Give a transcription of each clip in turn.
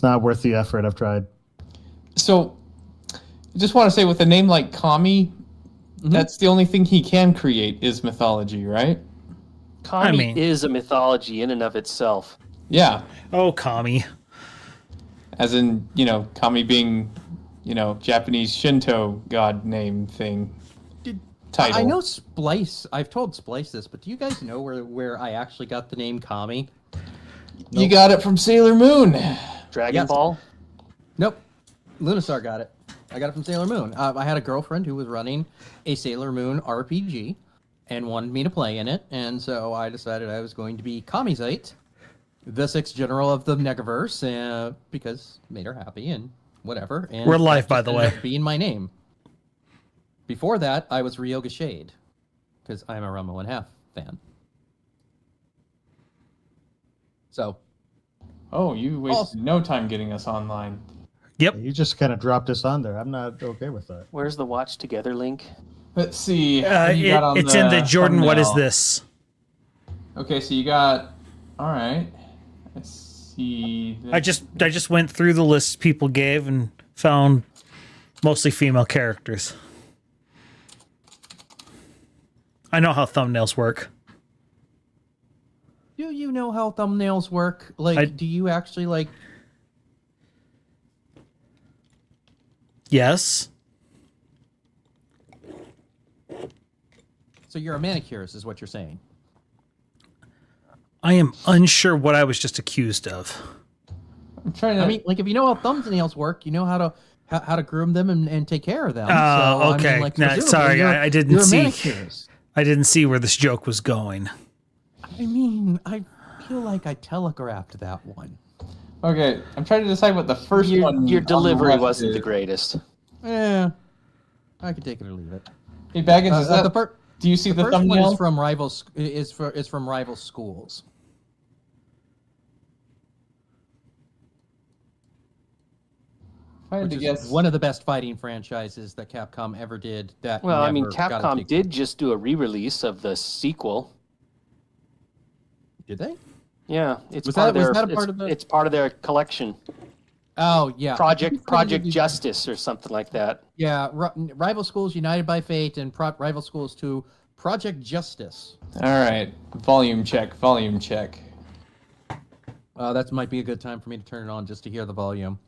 not worth the effort. I've tried. So, I just want to say, with a name like Kami, that's the only thing he can create is mythology, right? Kami is a mythology in and of itself. Yeah. Oh, Kami. As in, Kami being, Japanese Shinto god name thing. Title. I know Splice. I've told Splice this, but do you guys know where I actually got the name Kami? Nope. You got it from Sailor Moon. Dragon Ball? Nope. Lunarsar got it. I got it from Sailor Moon. I had a girlfriend who was running a Sailor Moon RPG and wanted me to play in it, and so I decided I was going to be Kamizite, the 6th general of the Negaverse, because it made her happy and whatever. And we're live, by the way. Being my name. Before that, I was Ryoga Shade, because I'm a Ranma 1/2 fan. So. Oh, you wasted no time getting us online. Yep. You just kind of dropped us on there. I'm not okay with that. Where's the watch together link? Let's see. It's in the Jordan. thumbnail. What is this? Okay, so you got. All right. Let's see. I just went through the list people gave and found mostly female characters. I know how thumbnails work. Do you know how thumbnails work? Do you actually Yes. So you're a manicurist, is what you're saying? I am unsure what I was just accused of. I'm trying to. I mean, if you know how thumbnails work, you know how to groom them and take care of them. Oh, okay. Sorry, I didn't see. Manicurist. I didn't see where this joke was going. I mean, I feel like I telegraphed that one. Okay, I'm trying to decide what the first one. Your delivery on the wasn't left the is. greatest. Yeah, I could take it or leave it. Hey, Baggins, is that do you see the first thumbnail? one is from rival schools. If I had to guess, One of the best fighting franchises that Capcom ever did. Capcom did just do a re-release of the sequel. Did they? Yeah, it's Was part that of their. a part of the? It's part of their collection. Oh yeah, Project Justice or something like that. Yeah, Rival Schools United by Fate and Rival Schools 2 Project Justice. all right, volume check. That might be a good time for me to turn it on just to hear the volume.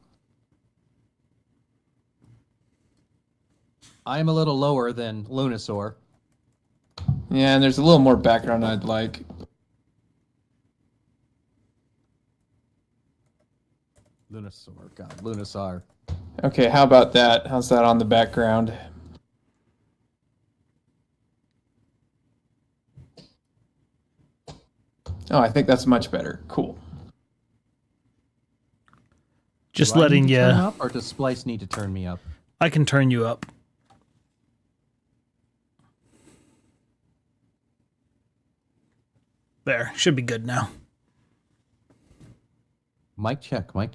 I'm a little lower than Lunasaur. Yeah, and there's a little more background I'd like. Lunasaur. Okay, how about that? How's that on the background? Oh, I think that's much better. Cool. Just Do I letting need to you. turn up, or does Splice need to turn me up? I can turn you up. There, should be good now. Mic check. 1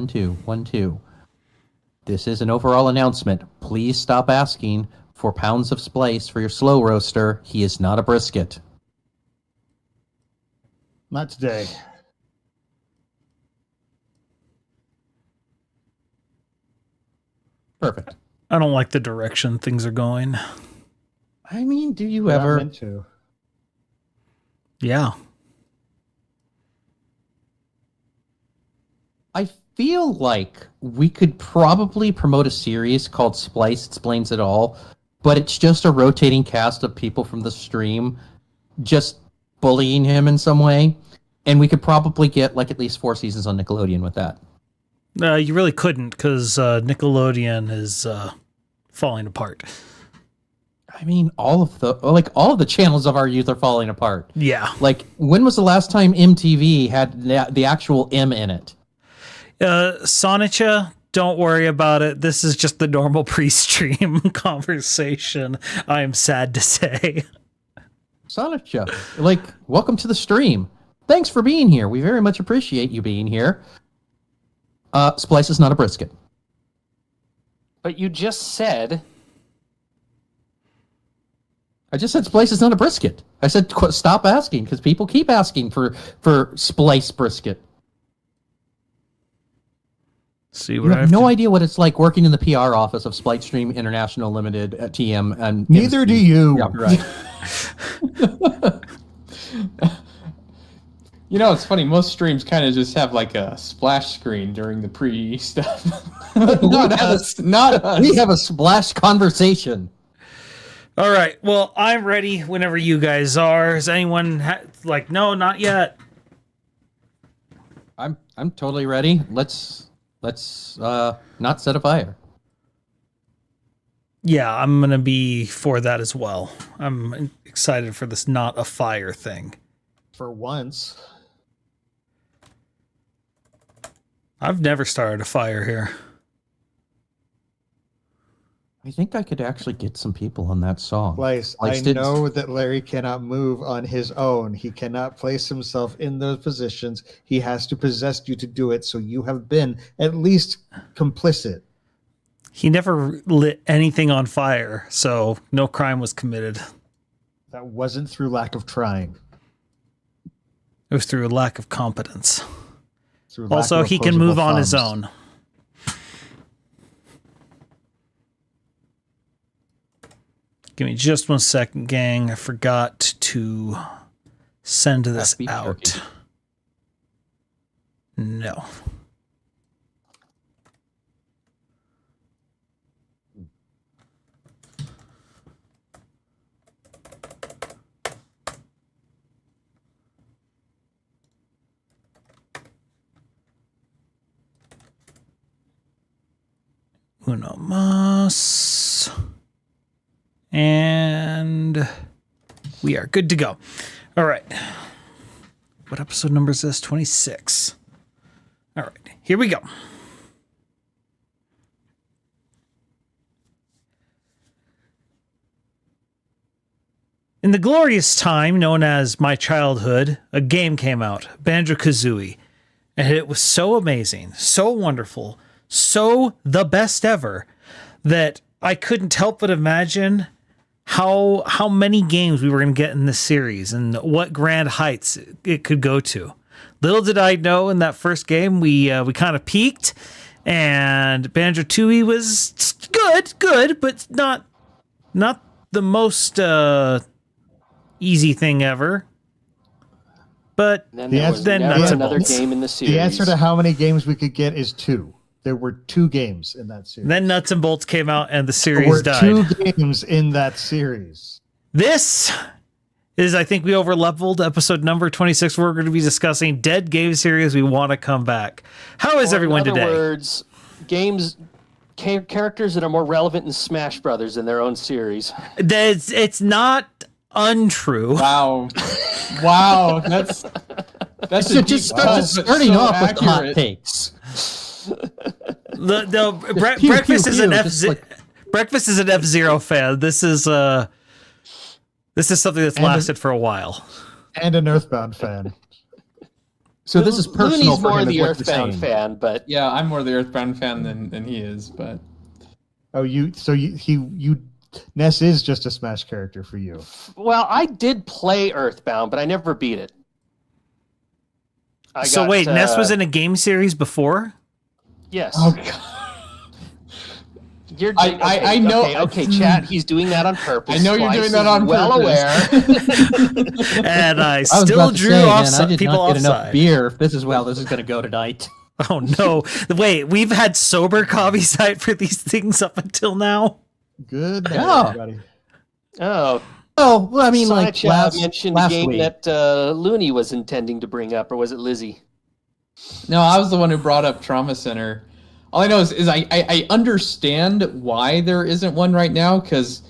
2 1 2. This is an overall announcement. Please stop asking for pounds of Splice for your slow roaster. He is not a brisket. Not today. Perfect. I don't like the direction things are going. I mean, do you But I'm ever? meant to. Yeah. I feel like we could probably promote a series called Splice Explains It All, but it's just a rotating cast of people from the stream just bullying him in some way. And we could probably get at least 4 seasons on Nickelodeon with that. You really couldn't because Nickelodeon is falling apart. I mean, all of the channels of our youth are falling apart. Yeah. When was the last time MTV had the actual M in it? Sonica, don't worry about it. This is just the normal pre-stream conversation, I am sad to say. Sonica, welcome to the stream. Thanks for being here. We very much appreciate you being here. Splice is not a brisket. But you just said... I just said Splice is not a brisket. I said stop asking because people keep asking for Splice brisket. See You what I have no to- idea what it's like working in the PR office of Splightstream International Limited at TM. And Neither do you. Yeah, right. You know, it's funny. Most streams kind of just have like a splash screen during the pre stuff. Not us. Not us. We have a splash conversation. All right. Well, I'm ready whenever you guys are. Is anyone like? No, not yet. I'm totally ready. Let's not set a fire. Yeah, I'm gonna be for that as well. I'm excited for this not a fire thing. For once. I've never started a fire here. I think I could actually get some people on that song. Slice, I know that Larry cannot move on his own. He cannot place himself in those positions. He has to possess you to do it, so you have been at least complicit. He never lit anything on fire, so no crime was committed. That wasn't through lack of trying. It was through a lack of competence. Through lack Also, of he can opposable move on his thumbs. own. Give me just 1 second, gang. I forgot to send this Beef out. jerky. No. Uno mas. And we are good to go. All right. What episode number is this? 26. All right. Here we go. In the glorious time known as my childhood, a game came out, Banjo-Kazooie. And it was so amazing, so wonderful, so the best ever, that I couldn't help but imagine how many games we were going to get in this series and what grand heights it could go to. Little did I know in that first game we kind of peaked, and Banjo-Tooie was good, but not the most easy thing ever. But And then The there was answer- never nuts and another bolts. game in the series. The answer to how many games we could get is 2. There were 2 games in that series. then Nuts and Bolts came out and the there series were died. 2 games in that series. This is, I think, we overleveled episode number 26. We're going to be discussing dead game series we want to come back. How is Or everyone in other today? words, characters that are more relevant in Smash Brothers in their own series. It's not untrue. Wow. Wow. That's So just starting off with the hot takes. Breakfast pew, is an pew, F. just like- Breakfast is an F-Zero fan. This is something that's lasted for a while. And an Earthbound fan. So this is personal Looney's for more him, the is what you're Earthbound saying. fan, but Yeah, I'm more the Earthbound fan than he is, but Oh, Ness is just a Smash character for you. well, I did play Earthbound, but I never beat it. Wait, Ness was in a game series before? Yes. oh god. You're, I know- Okay, chat. He's doing that on purpose. I know you're Slice doing that is on well purpose. aware. And I I was still about to drew say, off man, I some did people not get enough offside. beer. If this is this is going to go tonight. Oh no! Wait, we've had sober coffee site for these things up until now. Good night, Yeah. everybody. Oh, Oh, well, I mean, like Sci-Chat mentioned a last game week. that Looney was intending to bring up, or was it Lizzie? No, I was the one who brought up Trauma Center. All I know is I understand why there isn't one right now, because,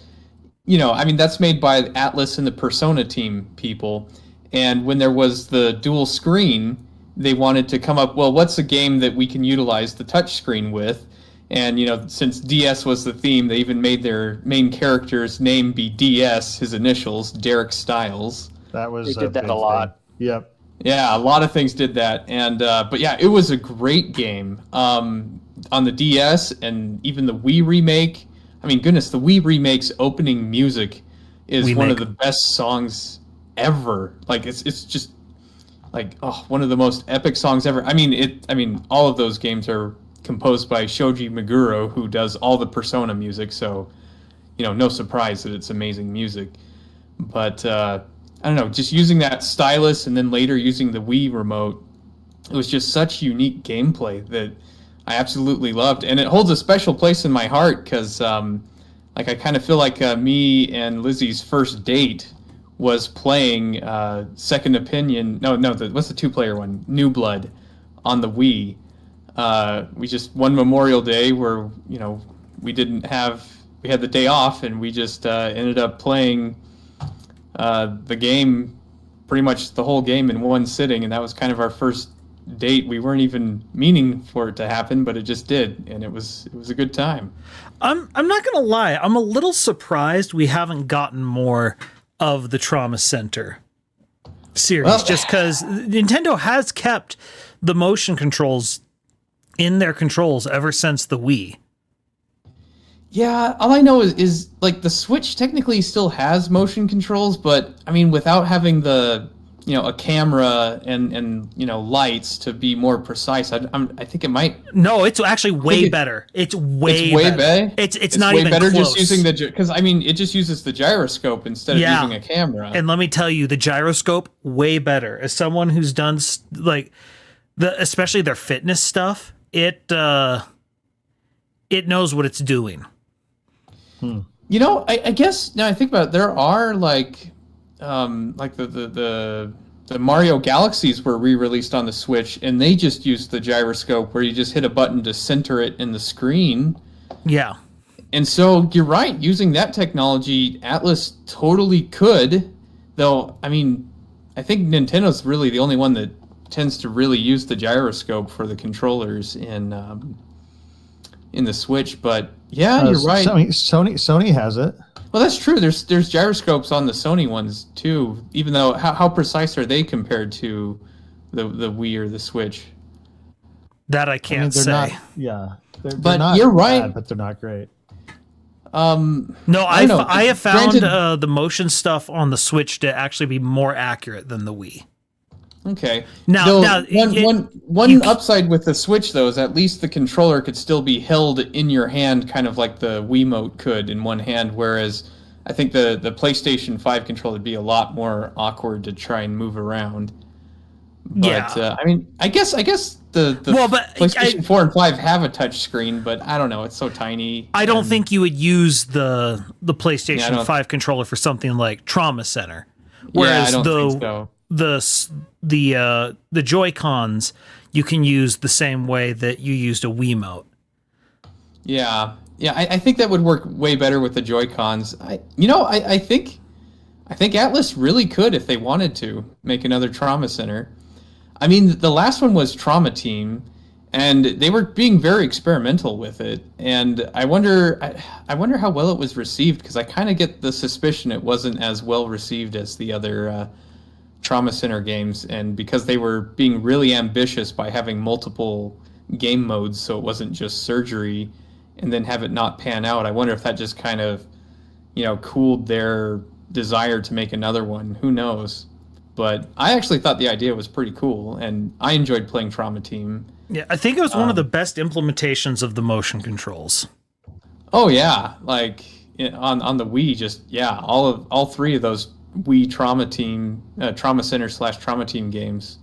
that's made by Atlas and the Persona team people. And when there was the dual screen, they wanted to come up, well, what's a game that we can utilize the touch screen with? And, since DS was the theme, they even made their main character's name be DS, his initials, Derek Styles. That was They did that big a lot. thing. Yep. Yeah, a lot of things did that, and but yeah, it was a great game on the DS and even the Wii remake. I mean, goodness, the Wii remake's opening music is one of the best songs ever. Like it's just like one of the most epic songs ever. I mean, all of those games are composed by Shoji Meguro, who does all the Persona music. So, no surprise that it's amazing music. But I don't know, just using that stylus and then later using the Wii remote, it was just such unique gameplay that I absolutely loved. And it holds a special place in my heart because, I kind of feel like me and Lizzie's first date was playing Second Opinion. What's the 2-player one? New Blood on the Wii. We just one Memorial Day where we had the day off and we just ended up playing the game, pretty much the whole game in one sitting, and that was kind of our first date. We weren't even meaning for it to happen, but it just did, and it was a good time. I'm not gonna lie, I'm a little surprised we haven't gotten more of the Trauma Center series, just because Nintendo has kept the motion controls in their controls ever since the Wii. Yeah, all I know is like the Switch technically still has motion controls, but I mean without having the a camera and lights to be more precise. I think it might. No, it's actually way better. It's way better. It's not way even better close. Just using because it just uses the gyroscope instead of using a camera. And let me tell you, the gyroscope way better. As someone who's done especially their fitness stuff, it knows what it's doing. I guess now I think about it, there are like the Mario Galaxies were re-released on the Switch, and they just used the gyroscope where you just hit a button to center it in the screen. Yeah. And so you're right, using that technology, Atlas totally could, though, I think Nintendo's really the only one that tends to really use the gyroscope for the controllers in the Switch, but yeah, you're right. Sony has it. Well, that's true. There's gyroscopes on the Sony ones too. Even though how precise are they compared to the Wii or the Switch? That I can't say. They're not you're right. bad, but they're not great. No, I have found the motion stuff on the Switch to actually be more accurate than the Wii. Okay. Now one upside with the Switch though is at least the controller could still be held in your hand, kind of like the Wiimote could in one hand, whereas I think the PlayStation 5 controller would be a lot more awkward to try and move around. But I guess the PlayStation 4 and 5 have a touch screen, but I don't know, it's so tiny. I don't think you would use the PlayStation 5 controller for something like Trauma Center. Whereas I don't think so. The Joy-Cons you can use the same way that you used a Wiimote. Yeah, I think that would work way better with the Joy-Cons. I think Atlas really could, if they wanted to, make another Trauma Center. I mean, the last one was Trauma Team, and they were being very experimental with it. And I wonder how well it was received, because I kind of get the suspicion it wasn't as well received as the other Trauma Center games, and because they were being really ambitious by having multiple game modes, so it wasn't just surgery, and then have it not pan out. I wonder if that just kind of, cooled their desire to make another one. Who knows? But I actually thought the idea was pretty cool, and I enjoyed playing Trauma Team. Yeah, I think it was one of the best implementations of the motion controls. Oh yeah, like on the Wii, all three of those Wii Trauma Center / Trauma Team games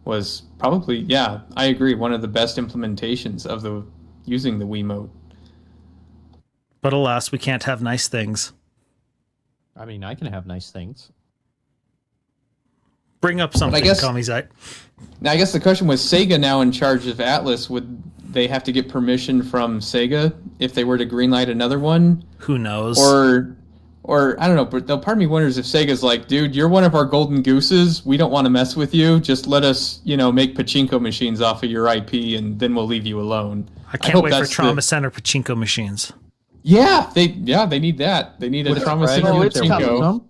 was probably, I agree, one of the best implementations of using the Wiimote. But alas, we can't have nice things. I mean, I can have nice things. Bring up something, Kami-zai. Now, I guess the question was, Sega now in charge of Atlas, would they have to get permission from Sega if they were to greenlight another one? Who knows? Or I don't know, but part of me wonders if Sega's like, dude, you're one of our golden gooses. We don't want to mess with you. Just let us, make pachinko machines off of your IP, and then we'll leave you alone. I can't wait for Trauma Center pachinko machines. Yeah, they need that. They need a Trauma Center pachinko.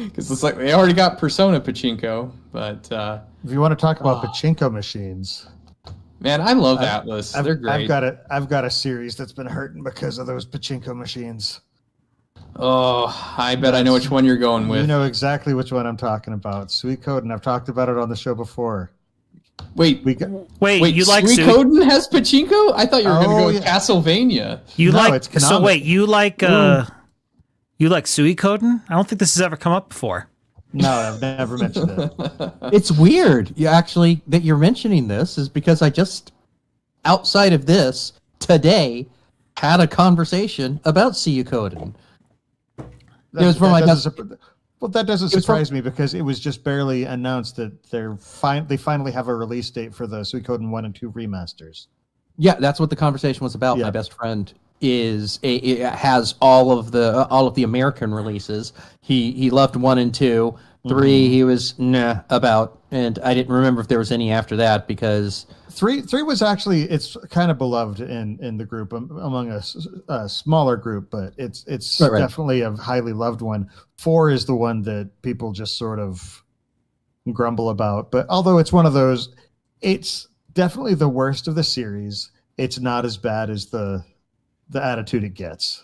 Because it's like they already got Persona pachinko, but if you want to talk about pachinko machines, man, I love Atlas. They're great. I've got a series that's been hurting because of those pachinko machines. Oh, I bet I know which one you're going with. You know exactly which one I'm talking about. Sweet Code, and I've talked about it on the show before. Wait, you like Suikoden has pachinko? I thought you were going to go with Castlevania. It's Konami. So wait, you like Suikoden? I don't think this has ever come up before. No, I've never mentioned it. It's weird, that you're mentioning this is because I just, outside of this, today, had a conversation about Suikoden. It was from my best. Well, that doesn't surprise me because it was just barely announced that they finally have a release date for the Suikoden 1 and 2 remasters. Yeah, that's what the conversation was about. Yeah. My best friend has all of the American releases. He loved 1 and 2. 3 he was about, and I didn't remember if there was any after that because 3 was actually, it's kind of beloved in the group among a smaller group, but it's definitely a highly loved one. 4 is the one that people just sort of grumble about, but although it's one of those, it's definitely the worst of the series. It's not as bad as the attitude it gets.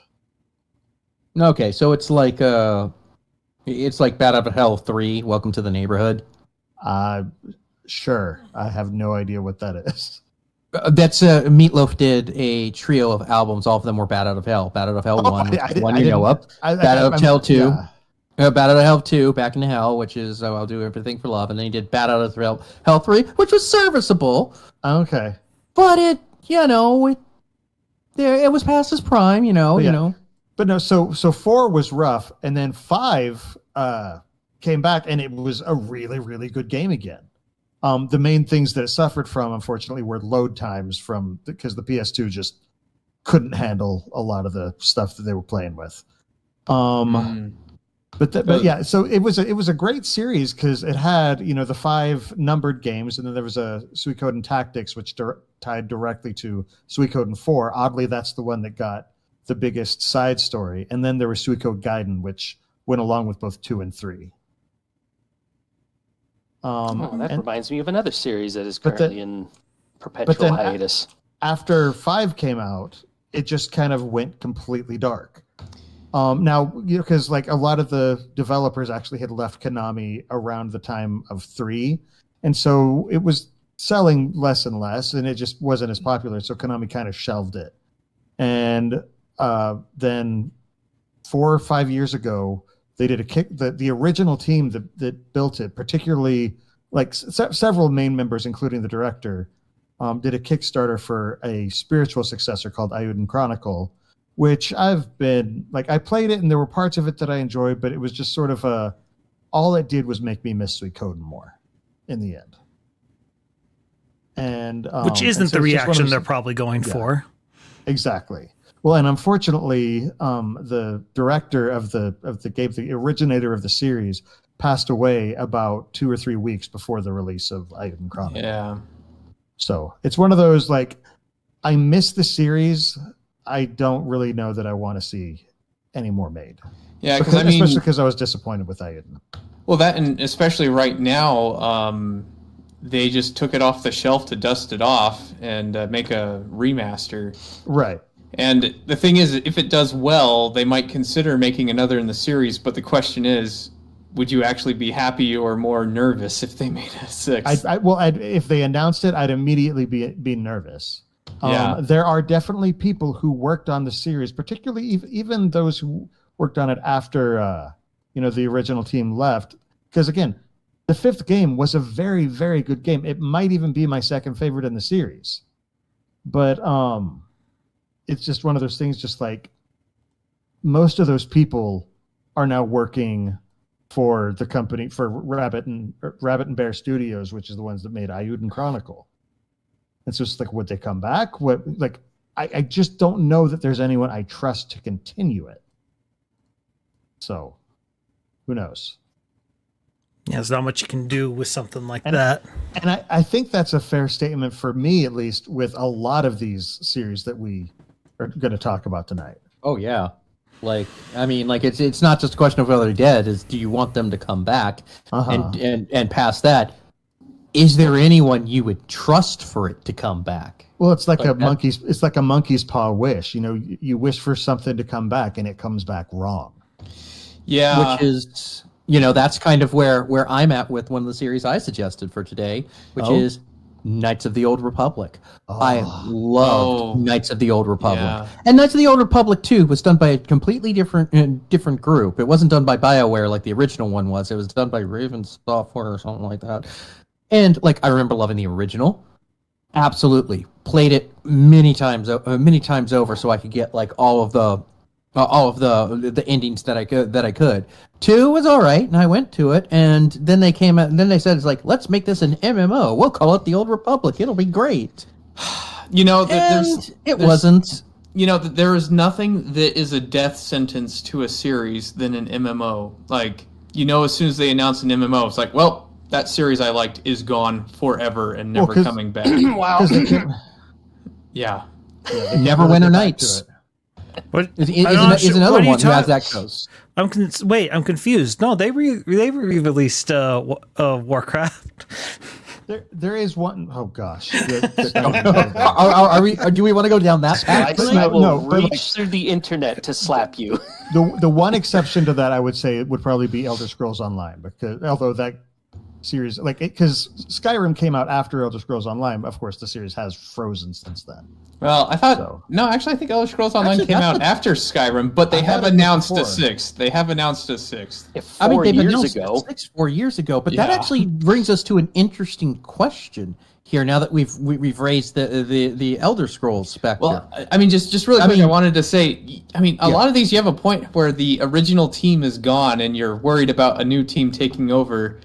Okay, so it's like Bat Out of Hell 3, Welcome to the Neighborhood. Sure. I have no idea what that is. That's Meatloaf did a trio of albums. All of them were Bat Out of Hell. Bat Out of Hell 1, one you know of. Bat Out of Hell 2. Yeah. Bat Out of Hell 2, Back into Hell, which is I'll Do Everything for Love. And then he did Bat Out of Hell 3, which was serviceable. Okay. But it was past his prime, you know. But no, so 4 was rough, and then 5 came back, and it was a really, really good game again. The main things that it suffered from, unfortunately, were load times because the PS2 just couldn't handle a lot of the stuff that they were playing with. But yeah, so it was a great series because it had the 5 numbered games, and then there was a Suikoden Tactics, which tied directly to Suikoden 4. Oddly, that's the one that got the biggest side story, and then there was Suikoden Gaiden, which went along with both 2 and 3. Reminds me of another series that is currently in perpetual hiatus. After 5 came out, it just kind of went completely dark. Now, because like a lot of the developers actually had left Konami around the time of 3, and so it was selling less and less, and it just wasn't as popular. So Konami kind of shelved it. And then 4 or 5 years ago, they did the original team that built it, particularly like several main members, including the director, did a Kickstarter for a spiritual successor called Ayuden Chronicle, which I played it and there were parts of it that I enjoyed, but it was just sort of all it did was make me miss Suikoden more in the end. And which isn't the reaction they're probably going for. Exactly. Well, and unfortunately, the director of the game, the originator of the series, passed away about 2 or 3 weeks before the release of Ayuden Chronicle. Yeah. So it's one of those, like, I miss the series. I don't really know that I want to see any more made. Yeah, especially because I was disappointed with Ayuden. Well, that, and especially right now, they just took it off the shelf to dust it off and make a remaster. Right. And the thing is, if it does well, they might consider making another in the series. But the question is, would you actually be happy or more nervous if they made a 6? If they announced it, I'd immediately be nervous. Yeah. There are definitely people who worked on the series, particularly even those who worked on it after the original team left. Because again, the 5th game was a very, very good game. It might even be my second favorite in the series. But it's just one of those things, just like most of those people are now working for the company, for Rabbit and Bear Studios, which is the ones that made Ayuden Chronicle. It's just like, would they come back? I just don't know that there's anyone I trust to continue it. So who knows? Yeah, there's not much you can do with something like that. And I think that's a fair statement for me, at least, with a lot of these series that we are going to talk about tonight. Oh, yeah. It's not just a question of whether they're dead. Is do you want them to come back? Uh-huh. And past that, is there anyone you would trust for it to come back? Well, it's like a monkey's paw wish. You wish for something to come back, and it comes back wrong. Yeah, which is that's kind of where I'm at with one of the series I suggested for today, which is Knights of the Old Republic. I loved Knights of the Old Republic. Yeah. And Knights of the Old Republic 2 was done by a completely different group. It wasn't done by BioWare like the original one was. It was done by Raven Software or something like that. And like I remember loving the original. Absolutely. Played it many times over so I could get like all of the endings that I could. 2 was all right, and I went to it, and then they came out, and then they said, it's like, let's make this an MMO. We'll call it the Old Republic. It'll be great. You know, it wasn't. You know, there is nothing that is a death sentence to a series than an MMO. Like, you know, as soon as they announce an MMO, it's like, well, that series I liked is gone forever and never coming back. Wow. Yeah. Neverwinter Nights. What is another one who has that close. I'm confused. No, they re-released Warcraft. There is one. Oh gosh. Are we? Do we want to go down that path? I will reach through the internet to slap you. The one exception to that, I would say, would probably be Elder Scrolls Online, because although that series, because Skyrim came out after Elder Scrolls Online, of course the series has frozen since then. Well, I thought no. Actually, I think Elder Scrolls Online came out after Skyrim, but they have announced a 6th. They have announced a 6th. They've announced 4 years ago. But that actually brings us to an interesting question here. Now that we've raised the Elder Scrolls specter. Well, I mean, just really quick, I wanted to say, I mean, a lot of these, you have a point where the original team is gone, and you're worried about a new team taking over.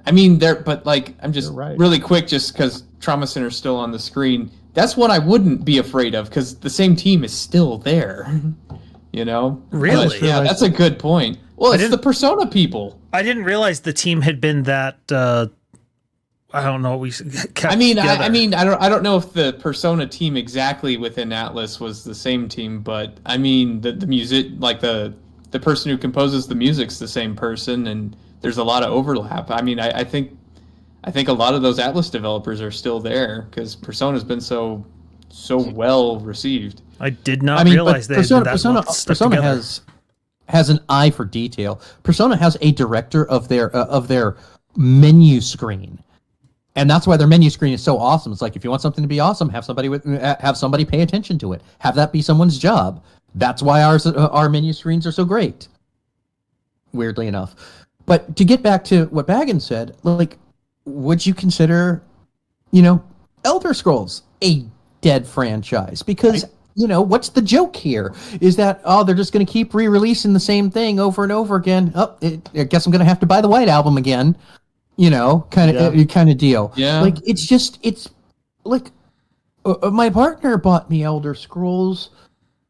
I mean, I'm just really quick, just because Trauma Center's still on the screen. That's what I wouldn't be afraid of, because the same team is still there. You know? Really? But, yeah, that's a good point. Well, it's the Persona people. I didn't realize the team had been that. I don't know. I mean, I don't know if the Persona team exactly within Atlas was the same team, but I mean, the music, like the person who composes the music's the same person, and there's a lot of overlap. I mean, I think a lot of those Atlas developers are still there because Persona's been so well received. I did not realize that. Persona has an eye for detail. Persona has a director of their menu screen, and that's why their menu screen is so awesome. It's like, if you want something to be awesome, have somebody pay attention to it. Have that be someone's job. That's why our menu screens are so great. Weirdly enough, but to get back to what Baggins said, like, would you consider, Elder Scrolls a dead franchise? Because, what's the joke here? Is that, they're just going to keep re-releasing the same thing over and over again. I guess I'm going to have to buy the White Album again. Kind of deal. Yeah. Like, it's like, my partner bought me Elder Scrolls,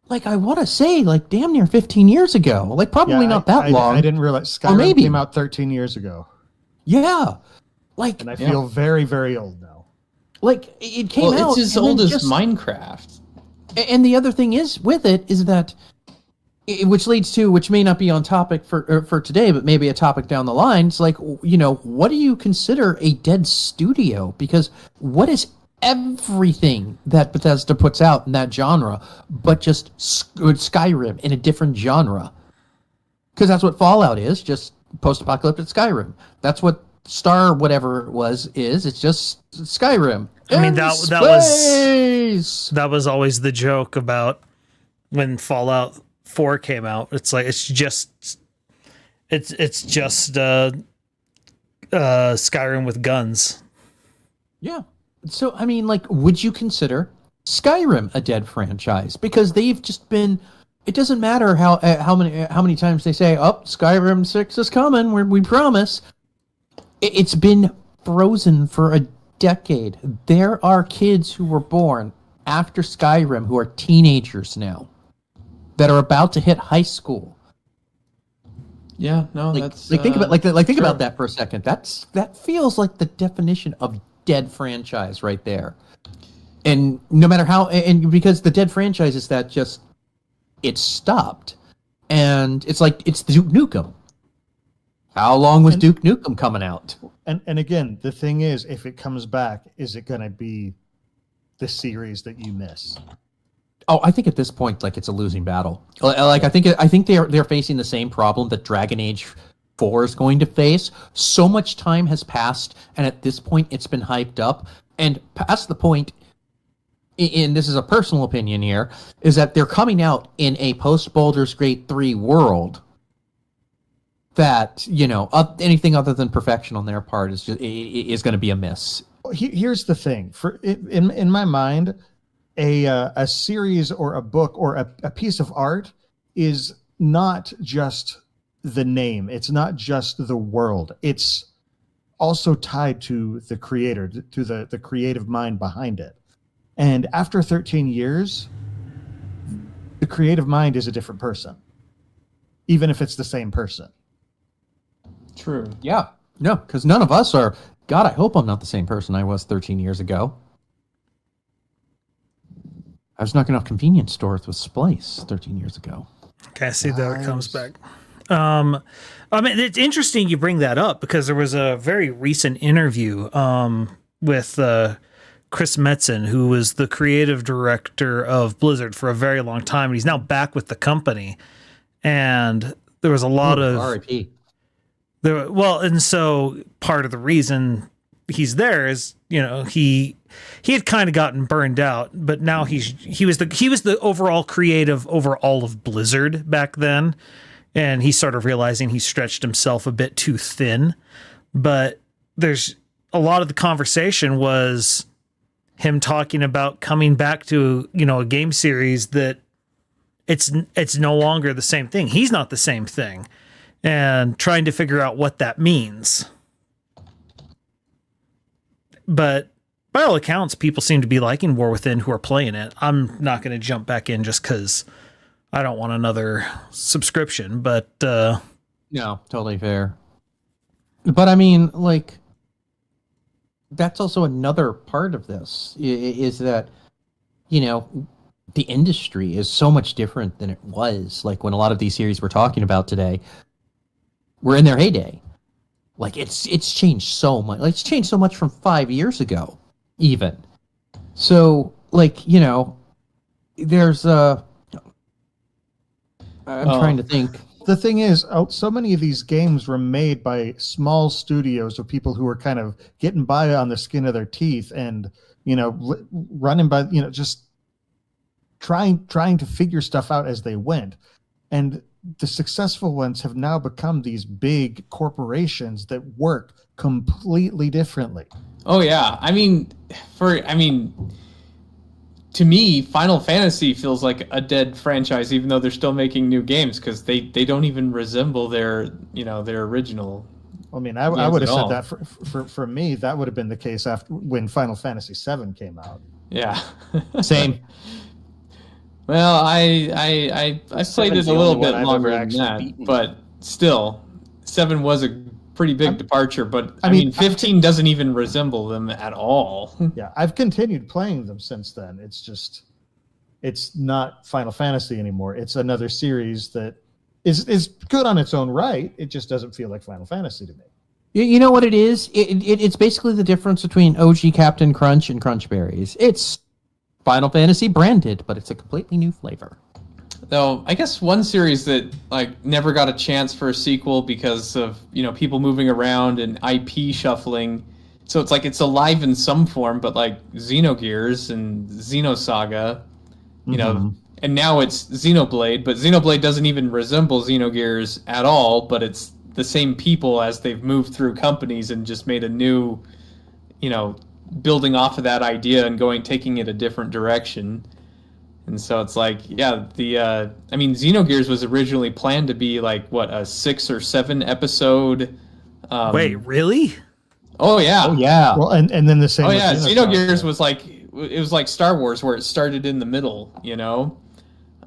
like, I want to say, like, damn near 15 years ago. Like, probably not that long. I didn't realize Skyrim came out 13 years ago. Yeah. Like, and I feel very, very old now. Like, it came out. It's as old as Minecraft. And the other thing is with it is that, which may not be on topic for today, but maybe a topic down the line. It's like, what do you consider a dead studio? Because what is everything that Bethesda puts out in that genre, but just Skyrim in a different genre? Because that's what Fallout is, just post-apocalyptic Skyrim. That's what Star whatever it is. It's just Skyrim. I mean, that was always the joke about when Fallout 4 came out. It's like it's just Skyrim with guns. Yeah. So I mean, like, would you consider Skyrim a dead franchise? Because they've just been. It doesn't matter how many times they say, Skyrim 6 is coming, we promise. It's been frozen for a decade. There are kids who were born after Skyrim who are teenagers now that are about to hit high school. Yeah, no, that's think about think about that for a second. That feels like the definition of dead franchise right there. And no matter how, and because the dead franchise is that just it stopped, and it's like it's Duke Nukem. How long was Duke Nukem coming out? And again, the thing is, if it comes back, is it going to be the series that you miss? Oh, I think at this point, like, it's a losing battle. Like, I think they're facing the same problem that Dragon Age 4 is going to face. So much time has passed, and at this point, it's been hyped up And past the point, and this is a personal opinion here, is that they're coming out in a post-Baldur's Gate 3 world that, anything other than perfection on their part is going to be a miss. Here's the thing. In my mind, a series or a book or a piece of art is not just the name. It's not just the world. It's also tied to the creator, to the creative mind behind it. And after 13 years, the creative mind is a different person, even if it's the same person. True. Yeah. No, because none of us are. God, I hope I'm not the same person I was 13 years ago. I was knocking off convenience stores with Splice 13 years ago. Okay, I see that it comes back. I mean, it's interesting you bring that up because there was a very recent interview with Chris Metzen, who was the creative director of Blizzard for a very long time. And he's now back with the company. And there was a lot of RIP. And so part of the reason he's there is, he had kind of gotten burned out, but now he was the overall creative over all of Blizzard back then. And he's sort of realizing he stretched himself a bit too thin. But there's a lot of the conversation was him talking about coming back to, a game series that it's no longer the same thing. He's not the same thing. And trying to figure out what that means. But by all accounts, people seem to be liking War Within who are playing it. I'm not going to jump back in just because I don't want another subscription, but... No, totally fair. But I mean, that's also another part of this, is that, the industry is so much different than it was. Like when a lot of these series we're talking about today were in their heyday. Like it's changed so much. Like it's changed so much from 5 years ago, even. So, there's I'm trying to think. The thing is, so many of these games were made by small studios of people who were kind of getting by on the skin of their teeth and, running by, just trying to figure stuff out as they went. And the successful ones have now become these big corporations that work completely differently. Oh yeah. To me, Final Fantasy feels like a dead franchise, even though they're still making new games, because they don't even resemble their original. I mean, I would have said that for me, that would have been the case after when Final Fantasy VII came out. Yeah, same. Well, I played it a little bit longer than that, but still, 7 was a pretty big departure. But I mean, 15 doesn't even resemble them at all. Yeah, I've continued playing them since then. It's just, it's not Final Fantasy anymore. It's another series that is good on its own right. It just doesn't feel like Final Fantasy to me. You know what it is? It's basically the difference between OG Captain Crunch and Crunch Berries. It's Final Fantasy branded, but it's a completely new flavor. Though I guess one series that never got a chance for a sequel because of people moving around and IP shuffling. So it's alive in some form, but Xenogears and Xenosaga, and now it's Xenoblade, but Xenoblade doesn't even resemble Xenogears at all. But it's the same people as they've moved through companies and just made a new, building off of that idea and taking it a different direction. And so it's Xenogears was originally planned to be a 6 or 7 episode. Wait, really? Oh yeah. Oh yeah. Well, and then the same. Oh yeah. Xenogears was it was like Star Wars, where it started in the middle.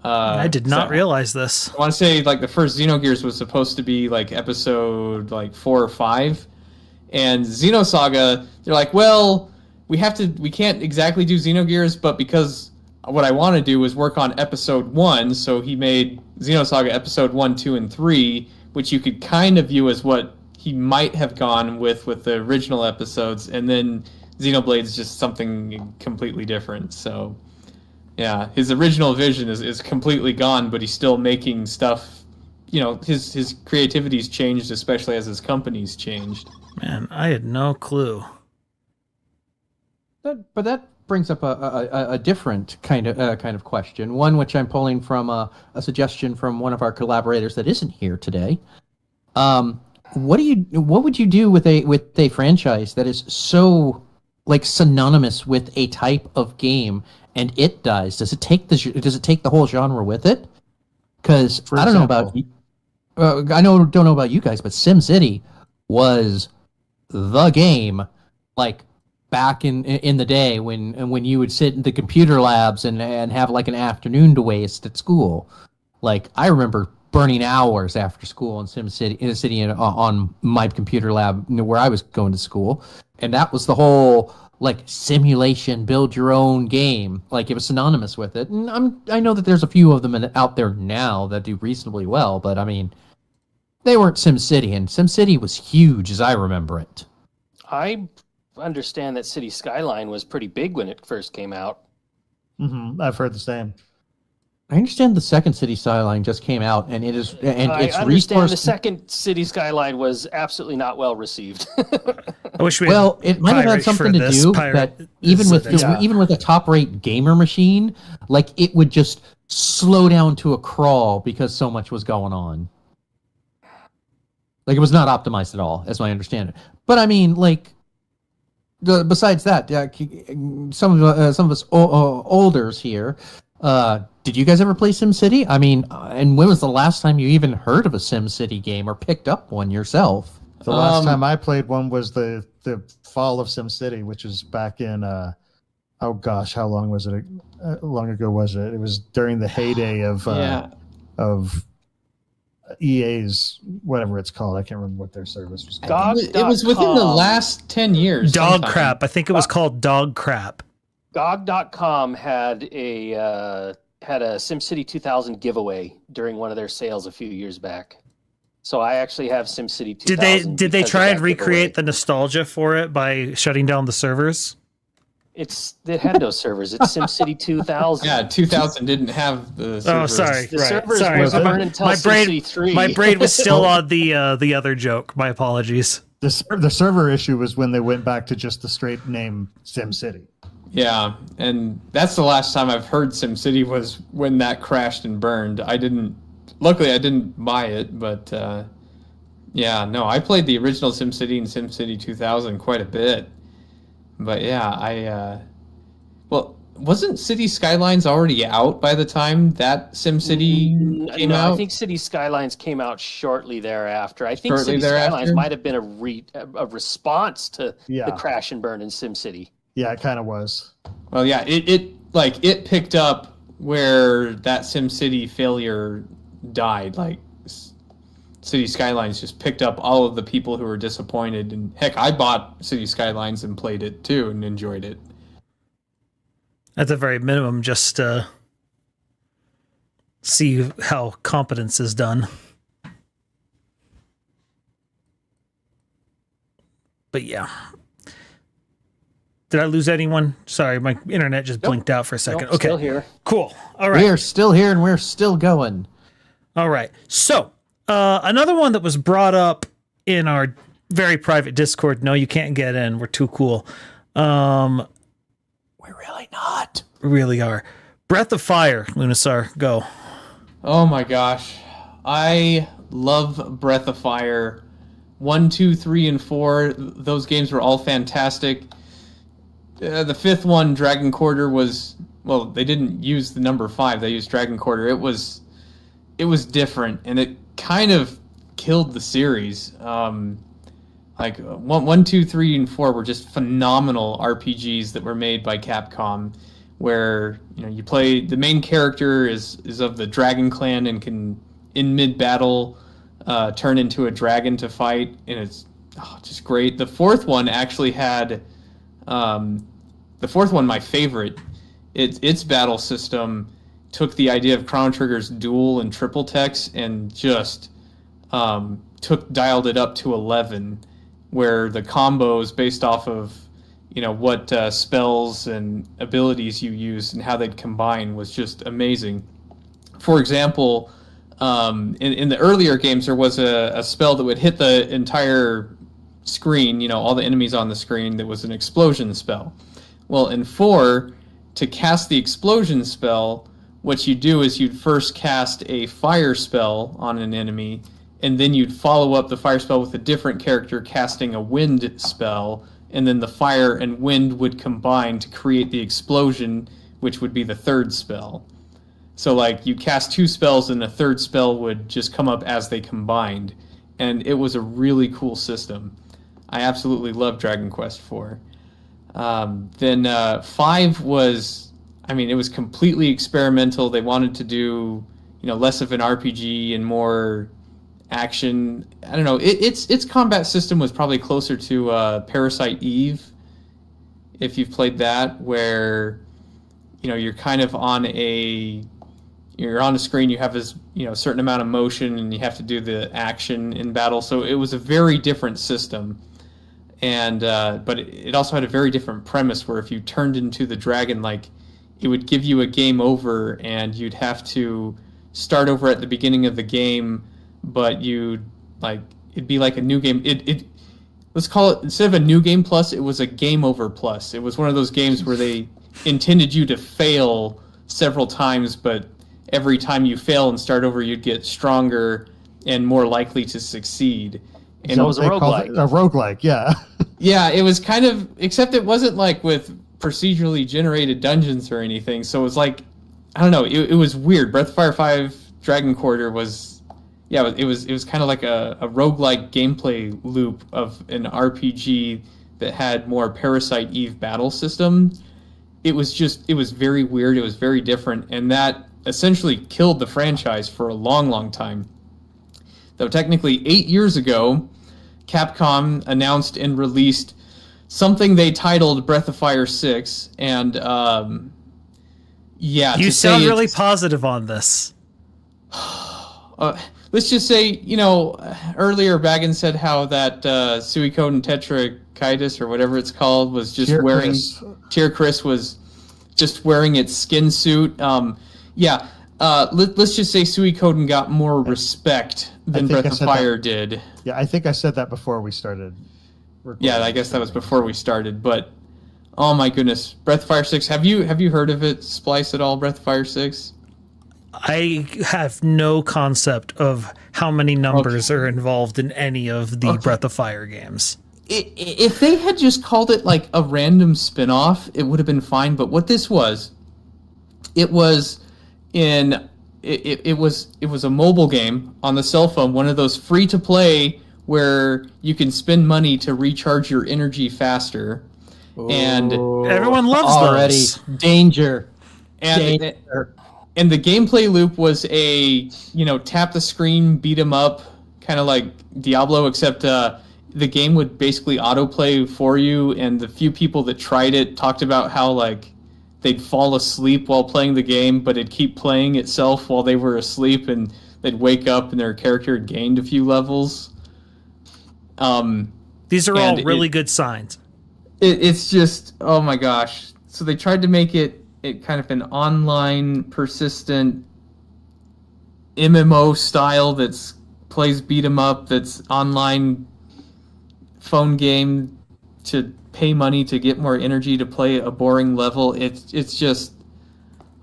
I did not realize this. I want to say the first Xenogears was supposed to be episode 4 or 5. And Xenosaga, they're well, we can't exactly do Xenogears, but because what I want to do is work on episode 1, so he made Xenosaga episode 1, 2, and 3, which you could kind of view as what he might have gone with the original episodes, and then Xenoblade's just something completely different. So, yeah, his original vision is completely gone, but he's still making stuff. His creativity's changed, especially as his company's changed. Man, I had no clue. But that brings up a different kind of question. One which I'm pulling from a suggestion from one of our collaborators that isn't here today. What would you do with a franchise that is so like synonymous with a type of game and it dies? Does it take the whole genre with it? Because I don't know about don't know about you guys, but SimCity was the game like back in the day when you would sit in the computer labs and have like an afternoon to waste at school. Like I remember burning hours after school in SimCity on my computer lab where I was going to school, and that was the whole like simulation, build your own game. Like it was synonymous with it. And I know that there's a few of them out there now that do reasonably well, but I mean, they weren't SimCity, and SimCity was huge as I remember it. I understand that City Skyline was pretty big when it first came out. Mm-hmm. I've heard the same. I understand the second City Skyline just came out, and it's the second City Skyline was absolutely not well received. I wish it might have had something to do that even with a top-rate gamer machine, like it would just slow down to a crawl because so much was going on. Like it was not optimized at all, as I understand it. But I mean, like, besides that, some of us olders here. Did you guys ever play SimCity? I mean, and when was the last time you even heard of a SimCity game or picked up one yourself? The last time I played one was the fall of SimCity, which was back in oh gosh, how long was it? Long ago was it? It was during the heyday of EA's whatever it's called. I can't remember what their service was called. It was within the last 10 years. Dog Crap. I think it was called Dog Crap. GOG.com had a SimCity 2000 giveaway during one of their sales a few years back. So I actually have SimCity 2000. Did they try and recreate the nostalgia for it by shutting down the servers? It had no servers. It's SimCity 2000. Yeah, 2000 didn't have the servers. Oh, sorry. The servers weren't until SimCity 3. My brain was still on the other joke. My apologies. The server issue was when they went back to just the straight name SimCity. Yeah, and that's the last time I've heard SimCity was when that crashed and burned. Luckily I didn't buy it, but I played the original SimCity and SimCity 2000 quite a bit. But yeah, wasn't City Skylines already out by the time that SimCity came out? I think City Skylines came out shortly thereafter. I think City Skylines might have been a response to the crash and burn in SimCity. Yeah, it kind of was. Well, yeah, it picked up where that SimCity failure died. Like City Skylines just picked up all of the people who were disappointed, and heck, I bought City Skylines and played it too and enjoyed it. At the very minimum, just see how competence is done. But yeah. Did I lose anyone? Sorry, my internet just blinked out for a second. Nope, okay. Still here. Cool. All right. We are still here and we're still going. All right. So, another one that was brought up in our very private Discord. No, you can't get in. We're too cool. We're really not. We really are. Breath of Fire, Lunasar, go. Oh my gosh. I love Breath of Fire. 1, 2, 3, and 4. Those games were all fantastic. The fifth one, Dragon Quarter, they didn't use the number 5. They used Dragon Quarter. It was different, and it kind of killed the series. 1, 2, 3, and 4 were just phenomenal RPGs that were made by Capcom, where you play the main character is of the Dragon Clan and can in mid battle turn into a dragon to fight, and it's just great. The fourth one actually had my favorite. Its battle system took the idea of Chrono Trigger's dual and triple text and just dialed it up to 11, where the combos based off of what spells and abilities you use and how they'd combine was just amazing. For example, in the earlier games, there was a spell that would hit the entire screen, all the enemies on the screen, that was an explosion spell. Well, in 4, to cast the explosion spell, what you do is you'd first cast a fire spell on an enemy, and then you'd follow up the fire spell with a different character casting a wind spell, and then the fire and wind would combine to create the explosion, which would be the third spell. So, like, you cast 2 spells, and the third spell would just come up as they combined. And it was a really cool system. I absolutely love Dragon Quest IV. Then 5 was, I mean, it was completely experimental. They wanted to do, less of an RPG and more action. I don't know. Its combat system was probably closer to Parasite Eve, if you've played that, where you're kind of on a screen. You have this certain amount of motion, and you have to do the action in battle. So it was a very different system, and but it also had a very different premise where if you turned into the dragon, like, it would give you a game over, and you'd have to start over at the beginning of the game. But it'd be like a new game. Let's call it, instead of a new game plus, it was a game over plus. It was one of those games where they intended you to fail several times, but every time you fail and start over, you'd get stronger and more likely to succeed. And So it was a roguelike. A roguelike, yeah. yeah, it was kind of, except it wasn't like with procedurally generated dungeons or anything. So it was like, I don't know, it was weird. Breath of Fire 5 Dragon Quarter was, yeah, it was kind of like a roguelike gameplay loop of an RPG that had more Parasite Eve battle system. It was very weird. It was very different. And that essentially killed the franchise for a long, long time. Though technically 8 years ago, Capcom announced and released something they titled Breath of Fire 6. And, yeah. You sound really positive on this. Let's just say, earlier Baggins said how that Suikoden Tetrakitis, or whatever it's called, was just Tyr Chris was just wearing its skin suit. Let's just say Suikoden got more respect than Breath of Fire did. Yeah, I think I said that before we started recording. Yeah, I guess that was before we started, but oh my goodness, Breath of Fire 6. Have you heard of it, Splice, at all, Breath of Fire 6? I have no concept of how many numbers are involved in any of the Breath of Fire games. If they had just called it like a random spin-off, it would have been fine. But what this was, it was a mobile game on the cell phone, one of those free-to-play where you can spend money to recharge your energy faster. And everyone loves already those. Danger. And the gameplay loop was a, tap the screen, beat 'em up, kind of like Diablo, except the game would basically autoplay for you. And the few people that tried it talked about how, like, they'd fall asleep while playing the game, but it'd keep playing itself while they were asleep, and they'd wake up and their character had gained a few levels. These are all really good signs. It's just, oh my gosh. So they tried to make it kind of an online, persistent MMO style that's plays beat 'em up, that's online phone game to pay money to get more energy to play a boring level. It's just,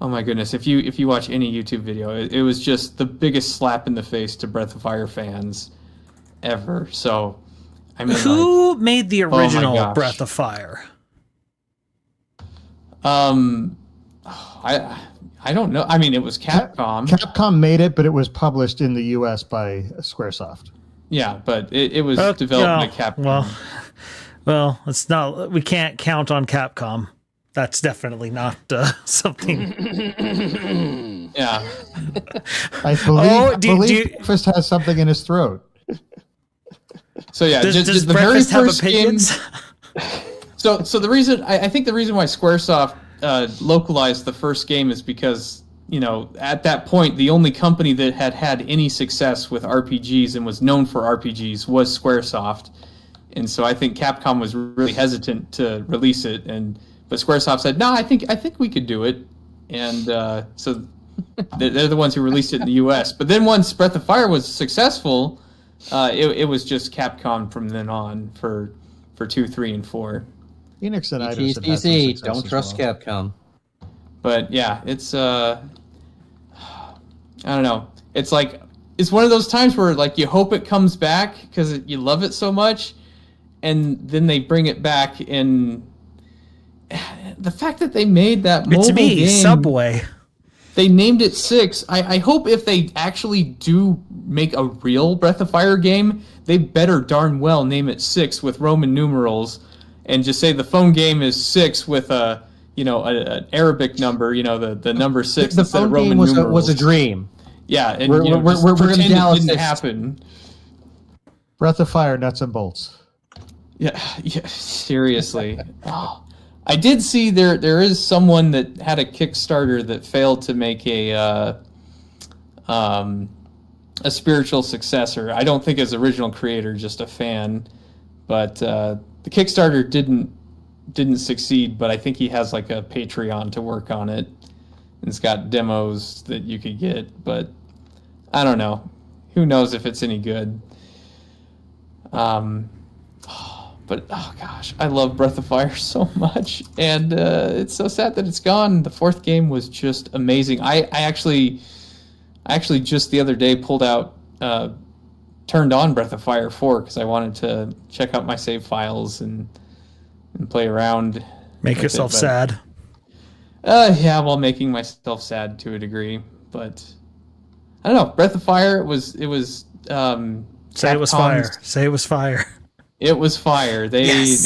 oh my goodness. If you watch any YouTube video, it was just the biggest slap in the face to Breath of Fire fans ever. So, I mean, who made the original oh Breath of Fire? I don't know. I mean, it was Capcom. Capcom made it, but it was published in the U.S. by Squaresoft. Yeah, but it was developed by Capcom. Well, it's not. We can't count on Capcom. That's definitely not something. Yeah. I believe Breakfast has something in his throat. So yeah, does the very Breakfast have first opinions? game. So the reason I think the reason why Squaresoft localized the first game is because, at that point the only company that had any success with RPGs and was known for RPGs was Squaresoft, and so I think Capcom was really hesitant to release it, but Squaresoft said, no, I think we could do it, and so they're the ones who released it in the U.S. But then once Breath of Fire was successful, it was just Capcom from then on for 2, 3, and 4. Enix and Eidos have had some TCC, success don't as trust well. Capcom. But yeah, it's I don't know. It's like it's one of those times where like you hope it comes back because you love it so much, and then they bring it back. And the fact that they made that mobile It's me, game, Subway. they named it 6. I hope if they actually do make a real Breath of Fire game, they better darn well name it 6 with Roman numerals, and just say the phone game is 6 with an Arabic number, the number 6 The instead of phone Roman game numerals. was a dream. Yeah, and We're gonna pretend tell it us didn't this. happen. Breath of Fire, nuts and bolts. Yeah, seriously. Oh, I did see there is someone that had a Kickstarter that failed to make a spiritual successor. I don't think as original creator, just a fan. But the Kickstarter didn't succeed, but I think he has like a Patreon to work on it. It's got demos that you could get, but I don't know. Who knows if it's any good. But oh gosh, I love Breath of Fire so much, and it's so sad that it's gone. The 4th game was just amazing. I actually just the other day turned on Breath of Fire 4 because I wanted to check out my save files and play around. Make with yourself it, but, sad. Yeah, while making myself sad to a degree, but I don't know. Breath of Fire it was. Say it was Capcom's- fire. Say it was fire. It was fire. Yes.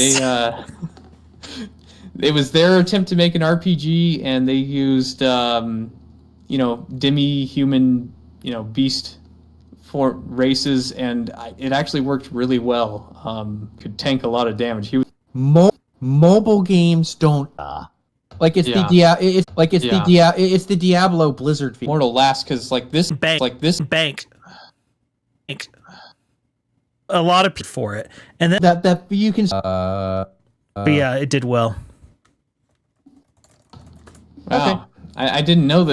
It was their attempt to make an RPG, and they used demi-human, beast for races, and it actually worked really well. Could tank a lot of damage. He was Mobile games don't. Like it's Yeah. it's the Diablo Blizzard feature. more to last because Bank. A lot of people for it, and then That you can. but yeah, it did well. Wow. I didn't know that.